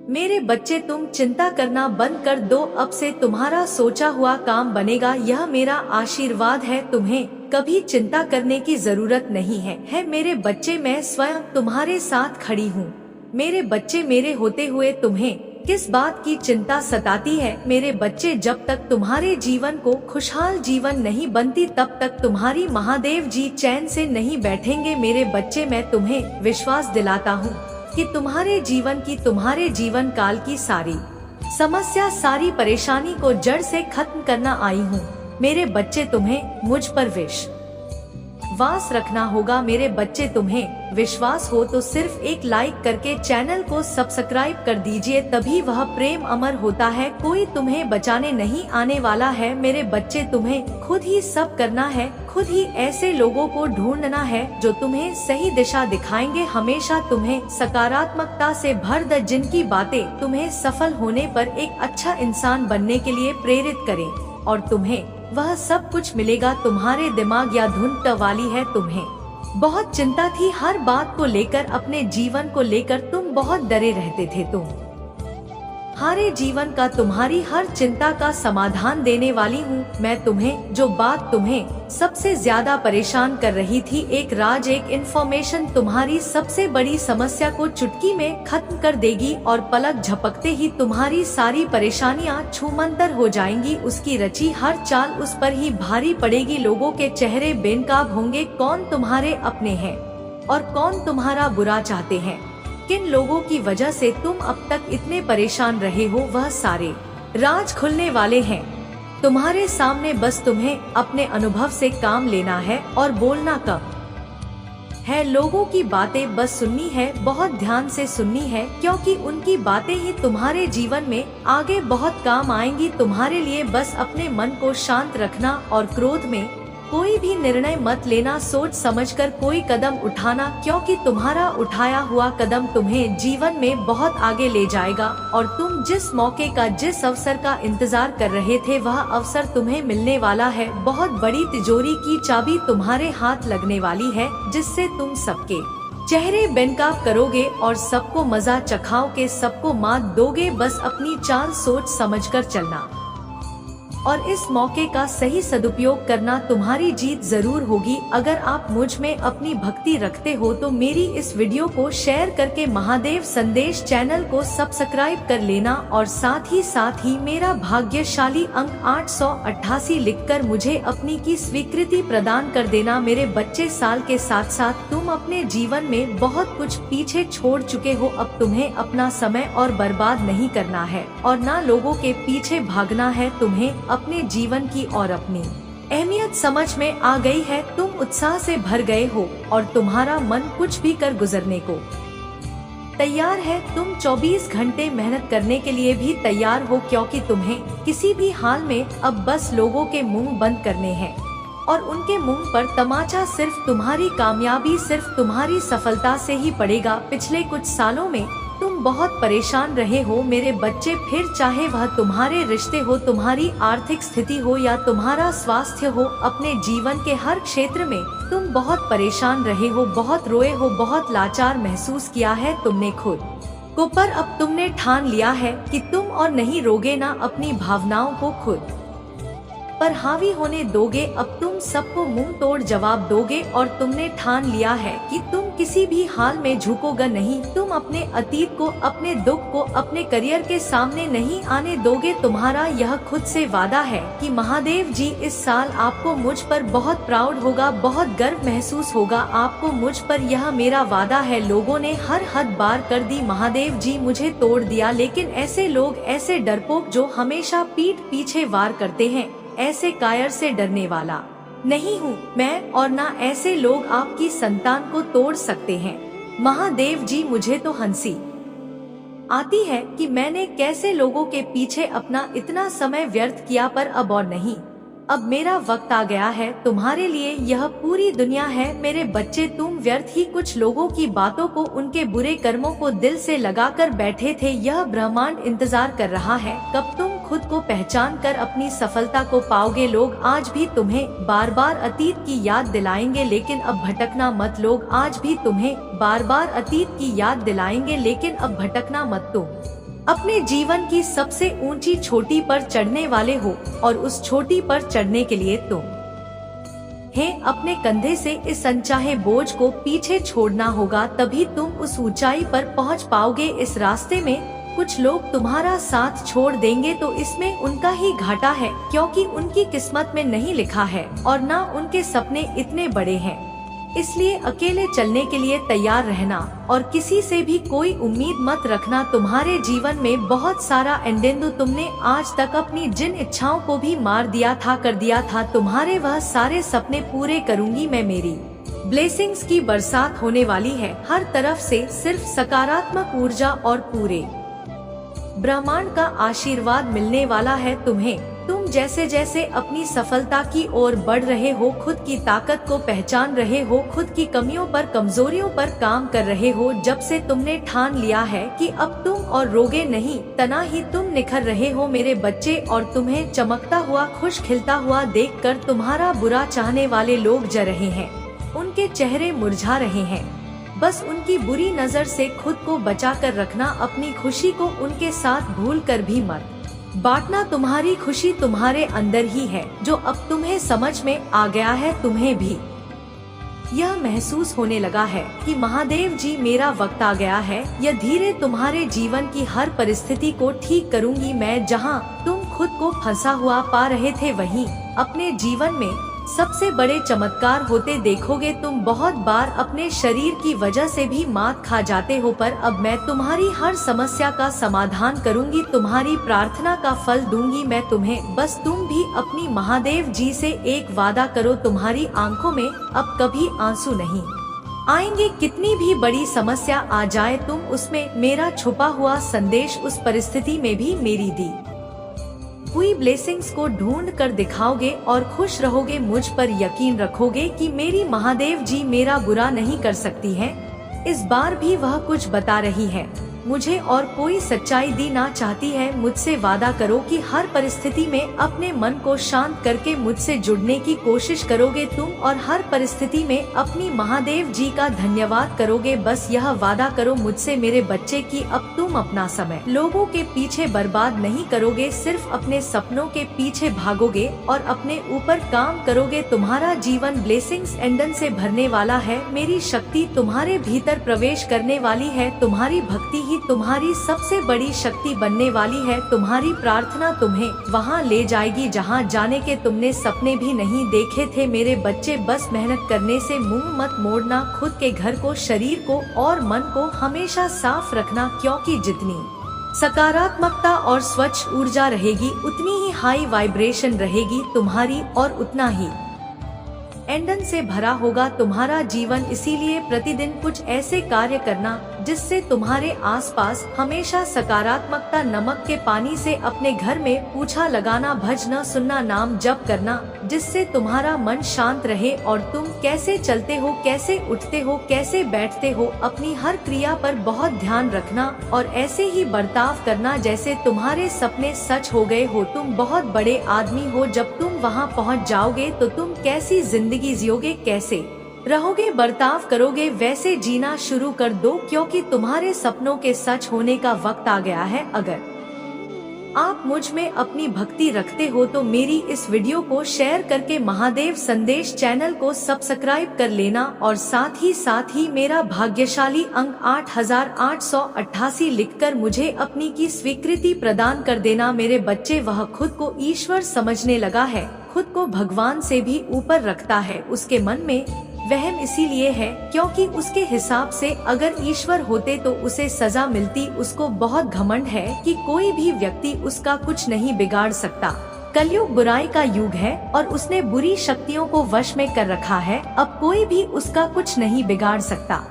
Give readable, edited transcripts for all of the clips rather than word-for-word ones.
मेरे बच्चे तुम चिंता करना बंद कर दो, अब से तुम्हारा सोचा हुआ काम बनेगा, यह मेरा आशीर्वाद है। तुम्हें कभी चिंता करने की जरूरत नहीं है मेरे बच्चे, मैं स्वयं तुम्हारे साथ खड़ी हूँ। मेरे बच्चे, मेरे होते हुए तुम्हें किस बात की चिंता सताती है? मेरे बच्चे, जब तक तुम्हारे जीवन को खुशहाल जीवन नहीं बनती तब तक तुम्हारी महादेव जी चैन से नहीं बैठेंगे। मेरे बच्चे, मैं तुम्हें विश्वास दिलाता हूँ कि तुम्हारे जीवन काल की सारी समस्या, सारी परेशानी को जड़ से खत्म करना आई हूँ। मेरे बच्चे, तुम्हें मुझ पर विश्वास रखना होगा। मेरे बच्चे, तुम्हें विश्वास हो तो सिर्फ एक लाइक करके चैनल को सब्सक्राइब कर दीजिए, तभी वह प्रेम अमर होता है। कोई तुम्हें बचाने नहीं आने वाला है। मेरे बच्चे, तुम्हें खुद ही सब करना है, खुद ही ऐसे लोगों को ढूंढना है जो तुम्हें सही दिशा दिखाएंगे, हमेशा तुम्हें सकारात्मकता से भर दे, जिनकी बातें तुम्हें सफल होने पर एक अच्छा इंसान बनने के लिए प्रेरित करें, और तुम्हें वह सब कुछ मिलेगा। तुम्हारे दिमाग या धुन वाली है, तुम्हें बहुत चिंता थी हर बात को लेकर, अपने जीवन को लेकर तुम बहुत डरे रहते थे। तुम्हारे जीवन का, तुम्हारी हर चिंता का समाधान देने वाली हूँ मैं तुम्हें। जो बात तुम्हें सबसे ज्यादा परेशान कर रही थी, एक राज, एक इन्फॉर्मेशन तुम्हारी सबसे बड़ी समस्या को चुटकी में खत्म कर देगी, और पलक झपकते ही तुम्हारी सारी परेशानियाँ छूमंतर हो जाएंगी। उसकी रची हर चाल उस पर ही भारी पड़ेगी। लोगों के चेहरे बेनकाब होंगे, कौन तुम्हारे अपने हैं और कौन तुम्हारा बुरा चाहते हैं। किन लोगों की वजह से तुम अब तक इतने परेशान रहे हो, वह सारे राज खुलने वाले हैं तुम्हारे सामने। बस तुम्हें अपने अनुभव से काम लेना है और बोलना कम है। लोगों की बातें बस सुननी है, बहुत ध्यान से सुननी है, क्योंकि उनकी बातें ही तुम्हारे जीवन में आगे बहुत काम आएंगी। तुम्हारे लिए बस अपने मन को शांत रखना और क्रोध में कोई भी निर्णय मत लेना, सोच समझकर कोई कदम उठाना, क्योंकि तुम्हारा उठाया हुआ कदम तुम्हें जीवन में बहुत आगे ले जाएगा। और तुम जिस मौके का, जिस अवसर का इंतजार कर रहे थे, वह अवसर तुम्हें मिलने वाला है। बहुत बड़ी तिजोरी की चाबी तुम्हारे हाथ लगने वाली है, जिससे तुम सबके चेहरे बेनकाब करोगे और सबको मजा चखाओगे, सबको मात दोगे। बस अपनी चाल सोच समझकर चलना और इस मौके का सही सदुपयोग करना, तुम्हारी जीत जरूर होगी। अगर आप मुझ में अपनी भक्ति रखते हो तो मेरी इस वीडियो को शेयर करके महादेव संदेश चैनल को सब्सक्राइब कर लेना, और साथ ही मेरा भाग्यशाली अंक 888 लिखकर मुझे अपनी की स्वीकृति प्रदान कर देना। मेरे बच्चे, साल के साथ साथ तुम अपने जीवन में बहुत कुछ पीछे छोड़ चुके हो। अब तुम्हें अपना समय और बर्बाद नहीं करना है और ना लोगों के पीछे भागना है। तुम्हें अपने जीवन की और अपनी अहमियत समझ में आ गई है। तुम उत्साह से भर गए हो और तुम्हारा मन कुछ भी कर गुजरने को तैयार है। तुम 24 घंटे मेहनत करने के लिए भी तैयार हो, क्योंकि तुम्हें किसी भी हाल में अब बस लोगों के मुंह बंद करने हैं, और उनके मुंह पर तमाचा सिर्फ तुम्हारी कामयाबी, सिर्फ तुम्हारी सफलता से ही पड़ेगा। पिछले कुछ सालों में तुम बहुत परेशान रहे हो मेरे बच्चे, फिर चाहे वह तुम्हारे रिश्ते हो, तुम्हारी आर्थिक स्थिति हो या तुम्हारा स्वास्थ्य हो, अपने जीवन के हर क्षेत्र में तुम बहुत परेशान रहे हो, बहुत रोए हो, बहुत लाचार महसूस किया है तुमने खुद को। पर अब तुमने ठान लिया है कि तुम और नहीं रोगे ना अपनी भावनाओं को खुद पर हावी होने दोगे। अब तुम सबको मुंह तोड़ जवाब दोगे, और तुमने ठान लिया है कि तुम किसी भी हाल में झुकोगे नहीं। तुम अपने अतीत को, अपने दुख को अपने करियर के सामने नहीं आने दोगे। तुम्हारा यह खुद से वादा है कि महादेव जी इस साल आपको मुझ पर बहुत प्राउड होगा, बहुत गर्व महसूस होगा आपको मुझ पर, यह मेरा वादा है। लोगों ने हर हद पार कर दी, महादेव जी मुझे तोड़ दिया, लेकिन ऐसे लोग, ऐसे डरपोक जो हमेशा पीठ पीछे वार करते हैं, ऐसे कायर से डरने वाला नहीं हूँ मैं, और ना ऐसे लोग आपकी संतान को तोड़ सकते हैं। महादेव जी, मुझे तो हंसी आती है कि मैंने कैसे लोगों के पीछे अपना इतना समय व्यर्थ किया, पर अब और नहीं। अब मेरा वक्त आ गया है, तुम्हारे लिए यह पूरी दुनिया है। मेरे बच्चे, तुम व्यर्थ ही कुछ लोगों की बातों को, उनके बुरे कर्मों को दिल से लगाकर बैठे थे। यह ब्रह्मांड इंतजार कर रहा है कब तुम खुद को पहचान कर अपनी सफलता को पाओगे। लोग आज भी तुम्हें बार बार अतीत की याद दिलाएंगे, लेकिन अब भटकना मत। लोग आज भी तुम्हें बार बार अतीत की याद दिलाएंगे, लेकिन अब भटकना मत। तुम अपने जीवन की सबसे ऊंची चोटी पर चढ़ने वाले हो और उस चोटी पर चढ़ने के लिए तुम अपने कंधे से इस अनचाहे बोझ को पीछे छोड़ना होगा, तभी तुम उस ऊंचाई पर पहुंच पाओगे। इस रास्ते में कुछ लोग तुम्हारा साथ छोड़ देंगे तो इसमें उनका ही घाटा है, क्योंकि उनकी किस्मत में नहीं लिखा है और ना उनके सपने इतने बड़े हैं। इसलिए अकेले चलने के लिए तैयार रहना और किसी से भी कोई उम्मीद मत रखना। तुम्हारे जीवन में बहुत सारा एंडेंदु, तुमने आज तक अपनी जिन इच्छाओं को भी मार दिया था, कर दिया था, तुम्हारे वह सारे सपने पूरे करूंगी मैं। मेरी ब्लेसिंग्स की बरसात होने वाली है, हर तरफ से सिर्फ सकारात्मक ऊर्जा और पूरे ब्रह्मांड का आशीर्वाद मिलने वाला है तुम्हें। तुम जैसे जैसे अपनी सफलता की ओर बढ़ रहे हो, खुद की ताकत को पहचान रहे हो, खुद की कमियों पर, कमजोरियों पर काम कर रहे हो, जब से तुमने ठान लिया है कि अब तुम और रोगे नहीं, तना ही तुम निखर रहे हो मेरे बच्चे। और तुम्हें चमकता हुआ, खुश खिलता हुआ देखकर तुम्हारा बुरा चाहने वाले लोग जल रहे हैं, उनके चेहरे मुरझा रहे हैं। बस उनकी बुरी नजर से खुद को बचा कर रखना, अपनी खुशी को उनके साथ भूल कर भी मत बांटना। तुम्हारी खुशी तुम्हारे अंदर ही है, जो अब तुम्हें समझ में आ गया है। तुम्हें भी यह महसूस होने लगा है कि महादेव जी, मेरा वक्त आ गया है, यह धीरे तुम्हारे जीवन की हर परिस्थिति को ठीक करूंगी मैं। जहां तुम खुद को फंसा हुआ पा रहे थे, वहीं अपने जीवन में सबसे बड़े चमत्कार होते देखोगे। तुम बहुत बार अपने शरीर की वजह से भी मात खा जाते हो, पर अब मैं तुम्हारी हर समस्या का समाधान करूंगी, तुम्हारी प्रार्थना का फल दूंगी मैं तुम्हें। बस तुम भी अपनी महादेव जी से एक वादा करो, तुम्हारी आंखों में अब कभी आंसू नहीं आएंगे। कितनी भी बड़ी समस्या आ जाए, तुम उसमें मेरा छुपा हुआ संदेश, उस परिस्थिति में भी मेरी दी हुई ब्लेसिंग्स को ढूंढ कर दिखाओगे और खुश रहोगे। मुझ पर यकीन रखोगे कि मेरी महादेव जी मेरा बुरा नहीं कर सकती हैं। इस बार भी वह कुछ बता रही है मुझे और कोई सच्चाई देना चाहती है। मुझसे वादा करो कि हर परिस्थिति में अपने मन को शांत करके मुझसे जुड़ने की कोशिश करोगे तुम, और हर परिस्थिति में अपनी महादेव जी का धन्यवाद करोगे। बस यह वादा करो मुझसे मेरे बच्चे की अब तुम अपना समय लोगों के पीछे बर्बाद नहीं करोगे, सिर्फ अपने सपनों के पीछे भागोगे और अपने ऊपर काम करोगे। तुम्हारा जीवन ब्लेसिंग्स एंडन से भरने वाला है, मेरी शक्ति तुम्हारे भीतर प्रवेश करने वाली है, तुम्हारी भक्ति ही तुम्हारी सबसे बड़ी शक्ति बनने वाली है। तुम्हारी प्रार्थना तुम्हें वहां ले जाएगी जहां जाने के तुमने सपने भी नहीं देखे थे मेरे बच्चे। बस मेहनत करने से मुंह मत मोड़ना, खुद के घर को, शरीर को और मन को हमेशा साफ रखना, क्योंकि जितनी सकारात्मकता और स्वच्छ ऊर्जा रहेगी उतनी ही हाई वाइब्रेशन रहेगी तुम्हारी और उतना ही एंडन से भरा होगा तुम्हारा जीवन। इसीलिए प्रतिदिन कुछ ऐसे कार्य करना जिससे तुम्हारे आसपास हमेशा सकारात्मकता, नमक के पानी से अपने घर में पूछा लगाना, भजन सुनना, नाम जप करना, जिससे तुम्हारा मन शांत रहे और तुम कैसे चलते हो, कैसे उठते हो, कैसे बैठते हो, अपनी हर क्रिया पर बहुत ध्यान रखना और ऐसे ही बर्ताव करना जैसे तुम्हारे सपने सच हो गए हो। तुम बहुत बड़े आदमी हो, जब तुम वहां पहुंच जाओगे तो तुम कैसी जिंदगी जियोगे, कैसे रहोगे, बर्ताव करोगे, वैसे जीना शुरू कर दो, क्योंकि तुम्हारे सपनों के सच होने का वक्त आ गया है। अगर आप मुझ में अपनी भक्ति रखते हो तो मेरी इस वीडियो को शेयर करके महादेव संदेश चैनल को सब्सक्राइब कर लेना और साथ ही मेरा भाग्यशाली अंक 8888 लिखकर मुझे अपनी की स्वीकृति प्रदान कर देना मेरे बच्चे। वह खुद को ईश्वर समझने लगा है, खुद को भगवान से भी ऊपर रखता है। उसके मन में वहम इसीलिए है क्योंकि उसके हिसाब से अगर ईश्वर होते तो उसे सजा मिलती। उसको बहुत घमंड है कि कोई भी व्यक्ति उसका कुछ नहीं बिगाड़ सकता। कलयुग बुराई का युग है और उसने बुरी शक्तियों को वश में कर रखा है। अब कोई भी उसका कुछ नहीं बिगाड़ सकता,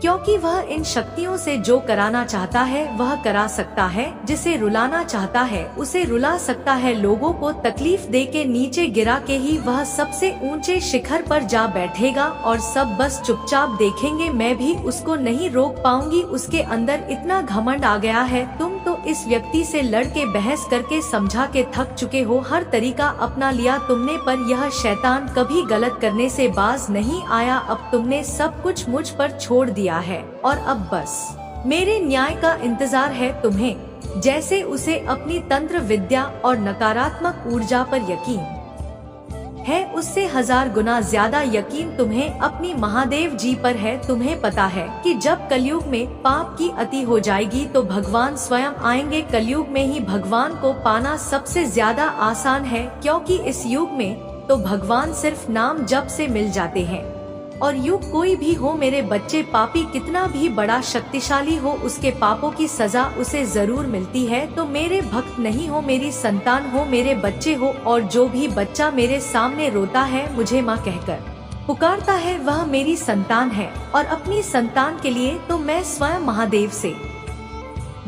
क्योंकि वह इन शक्तियों से जो कराना चाहता है वह करा सकता है, जिसे रुलाना चाहता है उसे रुला सकता है। लोगों को तकलीफ दे के नीचे गिरा के ही वह सबसे ऊंचे शिखर पर जा बैठेगा और सब बस चुपचाप देखेंगे। मैं भी उसको नहीं रोक पाऊंगी, उसके अंदर इतना घमंड आ गया है। तुम तो इस व्यक्ति से लड़ के बहस करके समझा के थक चुके हो, हर तरीका अपना लिया तुमने, पर यह शैतान कभी गलत करने से बाज नहीं आया। अब तुमने सब कुछ मुझ पर छोड़ दिया है और अब बस मेरे न्याय का इंतजार है तुम्हें। जैसे उसे अपनी तंत्र विद्या और नकारात्मक ऊर्जा पर यकीन है, उससे 1000 गुना ज्यादा यकीन तुम्हें अपनी महादेव जी पर है। तुम्हें पता है कि जब कलयुग में पाप की अति हो जाएगी तो भगवान स्वयं आएंगे। कलयुग में ही भगवान को पाना सबसे ज्यादा आसान है, क्योंकि इस युग में तो भगवान सिर्फ नाम जप से मिल जाते हैं। और युग कोई भी हो मेरे बच्चे, पापी कितना भी बड़ा शक्तिशाली हो, उसके पापों की सजा उसे जरूर मिलती है। तो मेरे भक्त नहीं हो, मेरी संतान हो, मेरे बच्चे हो। और जो भी बच्चा मेरे सामने रोता है, मुझे माँ कहकर पुकारता है, वह मेरी संतान है। और अपनी संतान के लिए तो मैं स्वयं महादेव से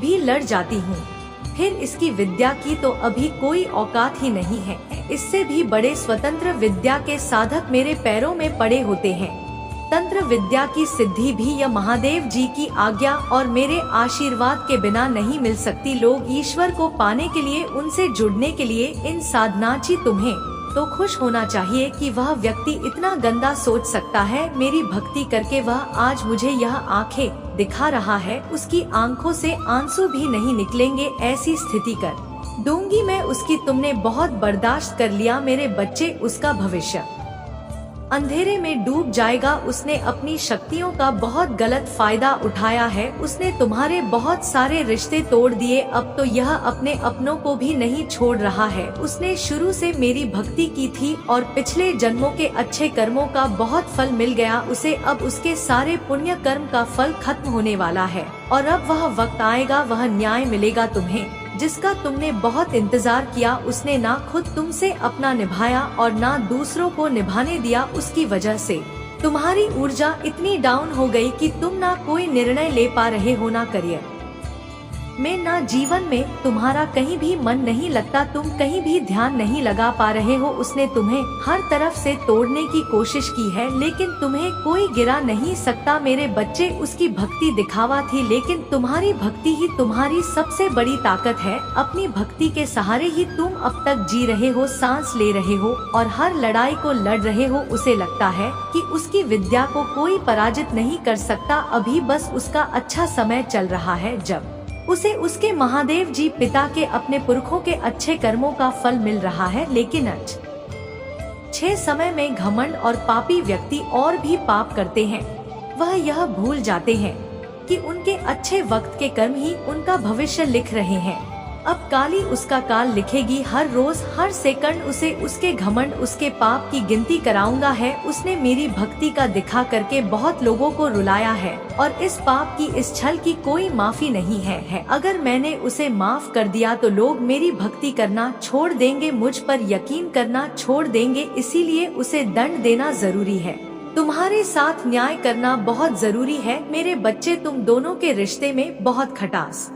भी लड़ जाती हूँ। फिर इसकी विद्या की तो अभी कोई औकात ही नहीं है। इससे भी बड़े स्वतंत्र विद्या के साधक मेरे पैरों में पड़े होते हैं। तंत्र विद्या की सिद्धि भी यह महादेव जी की आज्ञा और मेरे आशीर्वाद के बिना नहीं मिल सकती। लोग ईश्वर को पाने के लिए, उनसे जुड़ने के लिए इन साधनाची तुम्हें तो खुश होना चाहिए कि वह व्यक्ति इतना गंदा सोच सकता है। मेरी भक्ति करके वह आज मुझे यह आंखें दिखा रहा है, उसकी आंखों से आंसू भी नहीं निकलेंगे। ऐसी स्थिति कर दूंगी मैं उसकी। तुमने बहुत बर्दाश्त कर लिया मेरे बच्चे, उसका भविष्य अंधेरे में डूब जाएगा। उसने अपनी शक्तियों का बहुत गलत फायदा उठाया है। उसने तुम्हारे बहुत सारे रिश्ते तोड़ दिए। अब तो यह अपने अपनों को भी नहीं छोड़ रहा है। उसने शुरू से मेरी भक्ति की थी और पिछले जन्मों के अच्छे कर्मों का बहुत फल मिल गया उसे। अब उसके सारे पुण्य कर्म का फल खत्म होने वाला है और अब वह वक्त आएगा, वह न्याय मिलेगा तुम्हें, जिसका तुमने बहुत इंतजार किया। उसने ना खुद तुमसे अपना निभाया और ना दूसरों को निभाने दिया। उसकी वजह से तुम्हारी ऊर्जा इतनी डाउन हो गई कि तुम ना कोई निर्णय ले पा रहे हो, ना करियर में, ना जीवन में। तुम्हारा कहीं भी मन नहीं लगता, तुम कहीं भी ध्यान नहीं लगा पा रहे हो। उसने तुम्हें हर तरफ से तोड़ने की कोशिश की है, लेकिन तुम्हें कोई गिरा नहीं सकता मेरे बच्चे। उसकी भक्ति दिखावा थी, लेकिन तुम्हारी भक्ति ही तुम्हारी सबसे बड़ी ताकत है। अपनी भक्ति के सहारे ही तुम अब तक जी रहे हो, सांस ले रहे हो और हर लड़ाई को लड़ रहे हो। उसे लगता है कि उसकी विद्या को कोई पराजित नहीं कर सकता। अभी बस उसका अच्छा समय चल रहा है, जब उसे उसके महादेव जी पिता के, अपने पुरखों के अच्छे कर्मों का फल मिल रहा है। लेकिन अच्छे समय में घमंड और पापी व्यक्ति और भी पाप करते हैं। वह यह भूल जाते हैं कि उनके अच्छे वक्त के कर्म ही उनका भविष्य लिख रहे हैं। अब काली उसका काल लिखेगी। हर रोज हर सेकंड उसे उसके घमंड, उसके पाप की गिनती कराऊंगा है। उसने मेरी भक्ति का दिखा करके बहुत लोगों को रुलाया है और इस पाप की, इस छल की कोई माफी नहीं है। अगर मैंने उसे माफ कर दिया तो लोग मेरी भक्ति करना छोड़ देंगे, मुझ पर यकीन करना छोड़ देंगे। इसीलिए उसे दंड देना जरूरी है। तुम्हारे साथ न्याय करना बहुत जरूरी है मेरे बच्चे। तुम दोनों के रिश्ते में बहुत खटास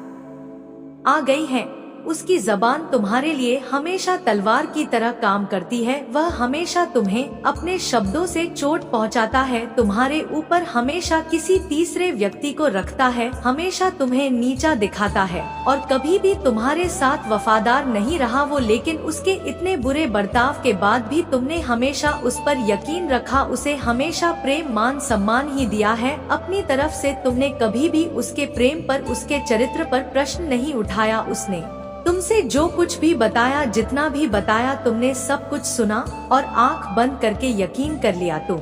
आ गई है। उसकी जबान तुम्हारे लिए हमेशा तलवार की तरह काम करती है। वह हमेशा तुम्हें अपने शब्दों से चोट पहुंचाता है, तुम्हारे ऊपर हमेशा किसी तीसरे व्यक्ति को रखता है, हमेशा तुम्हें नीचा दिखाता है और कभी भी तुम्हारे साथ वफादार नहीं रहा वो। लेकिन उसके इतने बुरे बर्ताव के बाद भी तुमने हमेशा उस पर यकीन रखा, उसे हमेशा प्रेम, मान, सम्मान ही दिया है। अपनी तरफ से तुमने कभी भी उसके प्रेम पर, उसके चरित्र पर प्रश्न नहीं उठाया। उसने तुमसे जो कुछ भी बताया, जितना भी बताया, तुमने सब कुछ सुना और आंख बंद करके यकीन कर लिया। तुम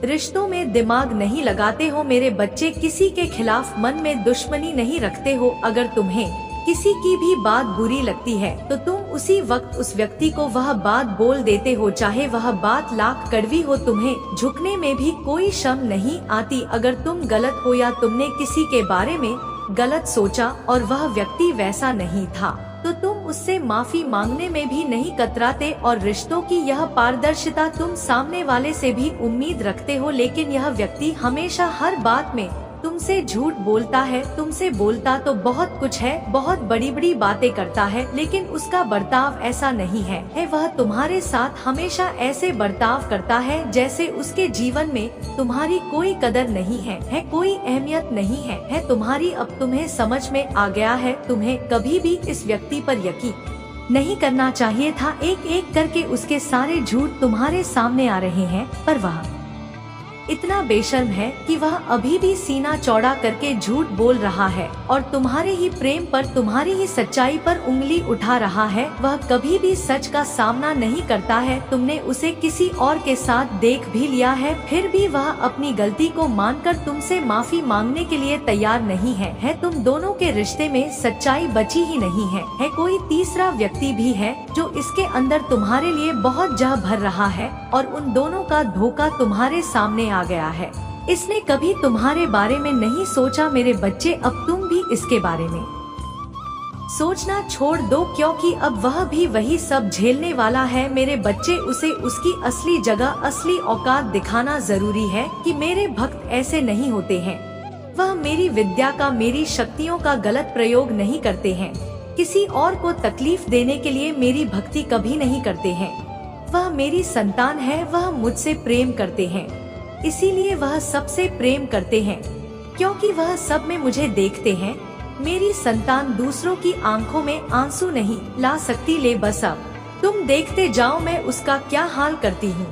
रिश्तों में दिमाग नहीं लगाते हो मेरे बच्चे, किसी के खिलाफ मन में दुश्मनी नहीं रखते हो। अगर तुम्हें किसी की भी बात बुरी लगती है तो तुम उसी वक्त उस व्यक्ति को वह बात बोल देते हो, चाहे वह बात लाख कड़वी हो। तुम्हें झुकने में भी कोई शर्म नहीं आती। अगर तुम गलत हो या तुमने किसी के बारे में गलत सोचा और वह व्यक्ति वैसा नहीं था तो तुम उससे माफी मांगने में भी नहीं कतराते। और रिश्तों की यह पारदर्शिता तुम सामने वाले से भी उम्मीद रखते हो, लेकिन यह व्यक्ति हमेशा हर बात में तुमसे झूठ बोलता है। तुमसे बोलता तो बहुत कुछ है, बहुत बड़ी बड़ी बातें करता है, लेकिन उसका बर्ताव ऐसा नहीं है। वह तुम्हारे साथ हमेशा ऐसे बर्ताव करता है जैसे उसके जीवन में तुम्हारी कोई कदर नहीं है, कोई अहमियत नहीं है तुम्हारी। अब तुम्हें समझ में आ गया है, तुम्हें कभी भी इस व्यक्ति पर यकीन नहीं करना चाहिए था। एक एक करके उसके सारे झूठ तुम्हारे सामने आ रहे हैं, पर वह इतना बेशर्म है कि वह अभी भी सीना चौड़ा करके झूठ बोल रहा है और तुम्हारे ही प्रेम पर, तुम्हारी ही सच्चाई पर उंगली उठा रहा है। वह कभी भी सच का सामना नहीं करता है। तुमने उसे किसी और के साथ देख भी लिया है, फिर भी वह अपनी गलती को मानकर तुमसे माफी मांगने के लिए तैयार नहीं है। तुम दोनों के रिश्ते में सच्चाई बची ही नहीं है। कोई तीसरा व्यक्ति भी है जो इसके अंदर तुम्हारे लिए बहुत जह भर रहा है और उन दोनों का धोखा तुम्हारे सामने आ गया है। इसने कभी तुम्हारे बारे में नहीं सोचा मेरे बच्चे, अब तुम भी इसके बारे में सोचना छोड़ दो, क्योंकि अब वह भी वही सब झेलने वाला है। मेरे बच्चे, उसे उसकी असली जगह, असली औकात दिखाना जरूरी है कि मेरे भक्त ऐसे नहीं होते हैं। वह मेरी विद्या का, मेरी शक्तियों का गलत प्रयोग नहीं करते हैं। किसी और को तकलीफ देने के लिए मेरी भक्ति कभी नहीं करते हैं। वह मेरी संतान है, वह मुझसे प्रेम करते हैं, इसीलिए वह सबसे प्रेम करते हैं, क्योंकि वह सब में मुझे देखते हैं। मेरी संतान दूसरों की आंखों में आंसू नहीं ला सकती। ले बस अब तुम देखते जाओ मैं उसका क्या हाल करती हूँ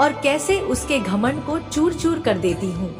और कैसे उसके घमंड को चूर चूर कर देती हूँ।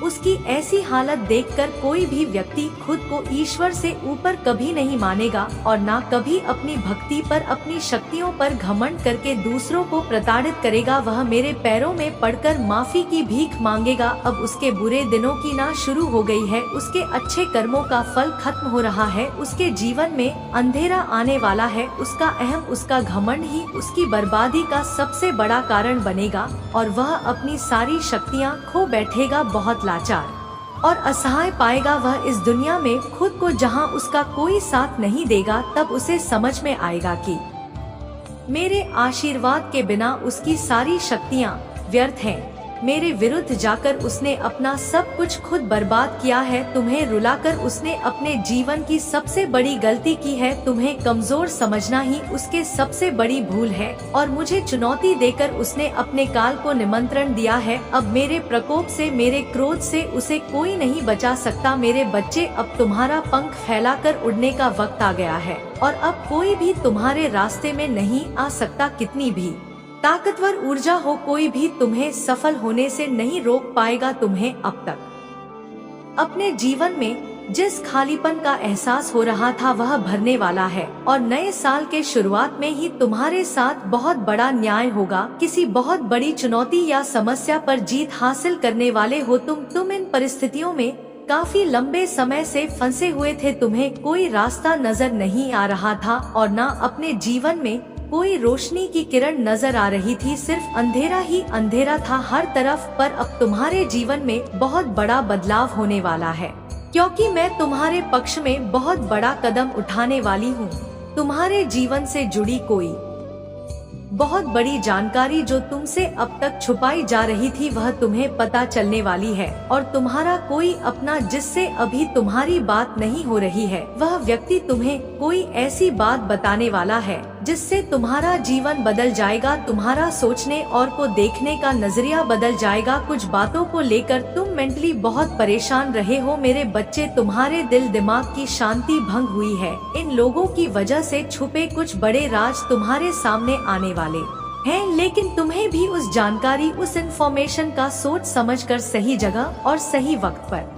उसकी ऐसी हालत देखकर कोई भी व्यक्ति खुद को ईश्वर से ऊपर कभी नहीं मानेगा और ना कभी अपनी भक्ति पर, अपनी शक्तियों पर घमंड करके दूसरों को प्रताड़ित करेगा। वह मेरे पैरों में पड़कर माफी की भीख मांगेगा। अब उसके बुरे दिनों की ना शुरू हो गई है, उसके अच्छे कर्मों का फल खत्म हो रहा है। उसके जीवन में अंधेरा आने वाला है। उसका अहम, उसका घमंड ही उसकी बर्बादी का सबसे बड़ा कारण बनेगा और वह अपनी सारी शक्तियाँ खो बैठेगा। बहुत लाचार और असहाय पाएगा वह इस दुनिया में खुद को, जहां उसका कोई साथ नहीं देगा। तब उसे समझ में आएगा कि मेरे आशीर्वाद के बिना उसकी सारी शक्तियां व्यर्थ हैं। मेरे विरुद्ध जाकर उसने अपना सब कुछ खुद बर्बाद किया है। तुम्हें रुलाकर उसने अपने जीवन की सबसे बड़ी गलती की है। तुम्हें कमजोर समझना ही उसके सबसे बड़ी भूल है और मुझे चुनौती देकर उसने अपने काल को निमंत्रण दिया है। अब मेरे प्रकोप से, मेरे क्रोध से उसे कोई नहीं बचा सकता। मेरे बच्चे, अब तुम्हारा पंख फैलाकर उड़ने का वक्त आ गया है और अब कोई भी तुम्हारे रास्ते में नहीं आ सकता। कितनी भी ताकतवर ऊर्जा हो, कोई भी तुम्हें सफल होने से नहीं रोक पाएगा। तुम्हें अब तक अपने जीवन में जिस खालीपन का एहसास हो रहा था वह भरने वाला है और नए साल के शुरुआत में ही तुम्हारे साथ बहुत बड़ा न्याय होगा। किसी बहुत बड़ी चुनौती या समस्या पर जीत हासिल करने वाले हो तुम इन परिस्थितियों में काफी लंबे समय से फंसे हुए थे। तुम्हें कोई रास्ता नजर नहीं आ रहा था और न अपने जीवन में कोई रोशनी की किरण नजर आ रही थी। सिर्फ अंधेरा ही अंधेरा था हर तरफ। पर अब तुम्हारे जीवन में बहुत बड़ा बदलाव होने वाला है, क्योंकि मैं तुम्हारे पक्ष में बहुत बड़ा कदम उठाने वाली हूँ। तुम्हारे जीवन से जुड़ी कोई बहुत बड़ी जानकारी जो तुमसे अब तक छुपाई जा रही थी वह तुम्हें पता चलने वाली है और तुम्हारा कोई अपना जिससे अभी तुम्हारी बात नहीं हो रही है, वह व्यक्ति तुम्हें कोई ऐसी बात बताने वाला है जिससे तुम्हारा जीवन बदल जाएगा। तुम्हारा सोचने और को देखने का नजरिया बदल जाएगा। कुछ बातों को लेकर तुम मेंटली बहुत परेशान रहे हो मेरे बच्चे। तुम्हारे दिल दिमाग की शांति भंग हुई है। इन लोगों की वजह से छुपे कुछ बड़े राज तुम्हारे सामने आने वाले हैं, लेकिन तुम्हें भी उस जानकारी, उस इन्फॉर्मेशन का सोच समझकर सही जगह और सही वक्त पर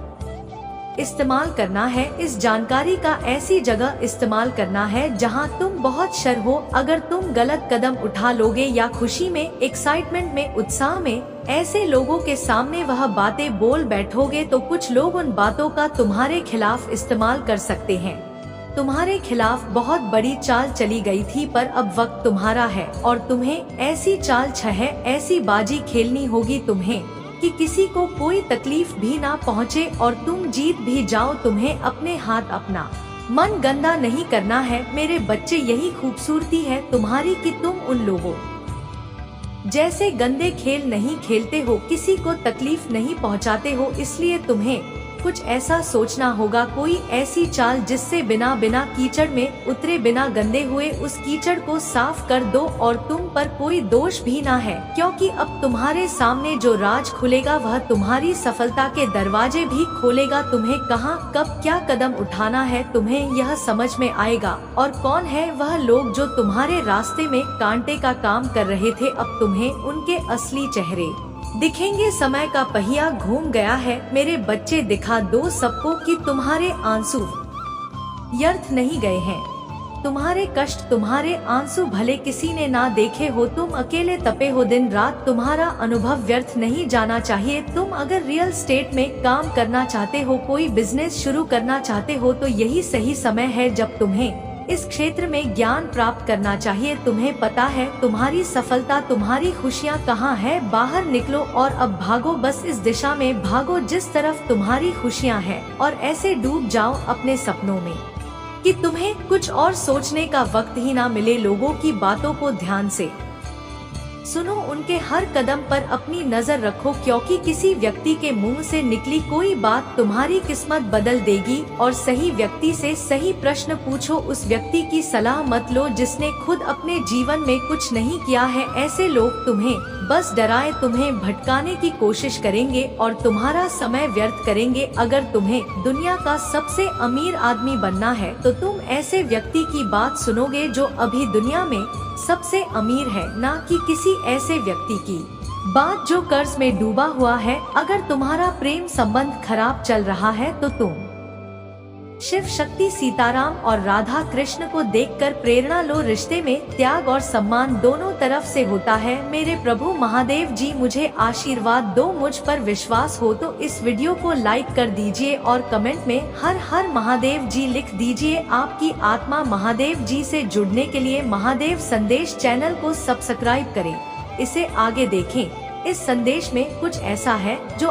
इस्तेमाल करना है। इस जानकारी का ऐसी जगह इस्तेमाल करना है जहां तुम बहुत शर हो। अगर तुम गलत कदम उठा लोगे या खुशी में, एक्साइटमेंट में, उत्साह में ऐसे लोगों के सामने वह बातें बोल बैठोगे तो कुछ लोग उन बातों का तुम्हारे खिलाफ इस्तेमाल कर सकते हैं। तुम्हारे खिलाफ बहुत बड़ी चाल चली गई थी पर अब वक्त तुम्हारा है और तुम्हें ऐसी चाल ऐसी बाजी खेलनी होगी तुम्हें कि किसी को कोई तकलीफ भी ना पहुँचे और तुम जीत भी जाओ। तुम्हें अपने हाथ, अपना मन गंदा नहीं करना है मेरे बच्चे। यही खूबसूरती है तुम्हारी कि तुम उन लोगों जैसे गंदे खेल नहीं खेलते हो, किसी को तकलीफ नहीं पहुंचाते हो। इसलिए तुम्हें कुछ ऐसा सोचना होगा, कोई ऐसी चाल जिससे बिना कीचड़ में उतरे, बिना गंदे हुए उस कीचड़ को साफ कर दो और तुम पर कोई दोष भी ना है, क्योंकि अब तुम्हारे सामने जो राज खुलेगा वह तुम्हारी सफलता के दरवाजे भी खोलेगा। तुम्हें कहाँ, कब, क्या कदम उठाना है तुम्हें यह समझ में आएगा। और कौन है वह लोग जो तुम्हारे रास्ते में कांटे का काम कर रहे थे, अब तुम्हें उनके असली चेहरे दिखेंगे समय का पहिया घूम गया है, मेरे बच्चे दिखा दो सबको कि तुम्हारे आंसू व्यर्थ नहीं गए हैं। तुम्हारे कष्ट तुम्हारे आंसू भले किसी ने ना देखे हो, तुम अकेले तपे हो दिन रात, तुम्हारा अनुभव व्यर्थ नहीं जाना चाहिए। तुम अगर रियल स्टेट में काम करना चाहते हो, कोई बिजनेस शुरू करना चाहते हो, तो यही सही समय है जब तुम्हें इस क्षेत्र में ज्ञान प्राप्त करना चाहिए। तुम्हें पता है तुम्हारी सफलता, तुम्हारी खुशियाँ कहाँ है, बाहर निकलो और अब भागो, बस इस दिशा में भागो जिस तरफ तुम्हारी खुशियाँ हैं, और ऐसे डूब जाओ अपने सपनों में कि तुम्हें कुछ और सोचने का वक्त ही ना मिले। लोगों की बातों को ध्यान से सुनो, उनके हर कदम पर अपनी नजर रखो, क्योंकि किसी व्यक्ति के मुंह से निकली कोई बात तुम्हारी किस्मत बदल देगी। और सही व्यक्ति से सही प्रश्न पूछो, उस व्यक्ति की सलाह मत लो जिसने खुद अपने जीवन में कुछ नहीं किया है। ऐसे लोग तुम्हें बस डराए, तुम्हें भटकाने की कोशिश करेंगे और तुम्हारा समय व्यर्थ करेंगे। अगर तुम्हें दुनिया का सबसे अमीर आदमी बनना है तो तुम ऐसे व्यक्ति की बात सुनोगे जो अभी दुनिया में सबसे अमीर है, ना कि किसी ऐसे व्यक्ति की बात जो कर्ज में डूबा हुआ है। अगर तुम्हारा प्रेम संबंध खराब चल रहा है तो तुम शिव शक्ति सीताराम और राधा कृष्ण को देखकर प्रेरणा लो। रिश्ते में त्याग और सम्मान दोनों तरफ से होता है। मेरे प्रभु महादेव जी मुझे आशीर्वाद दो। मुझ पर विश्वास हो तो इस वीडियो को लाइक कर दीजिए और कमेंट में हर हर महादेव जी लिख दीजिए। आपकी आत्मा महादेव जी से जुड़ने के लिए महादेव संदेश चैनल को सब्सक्राइब करें, इसे आगे देखें। इस संदेश में कुछ ऐसा है जो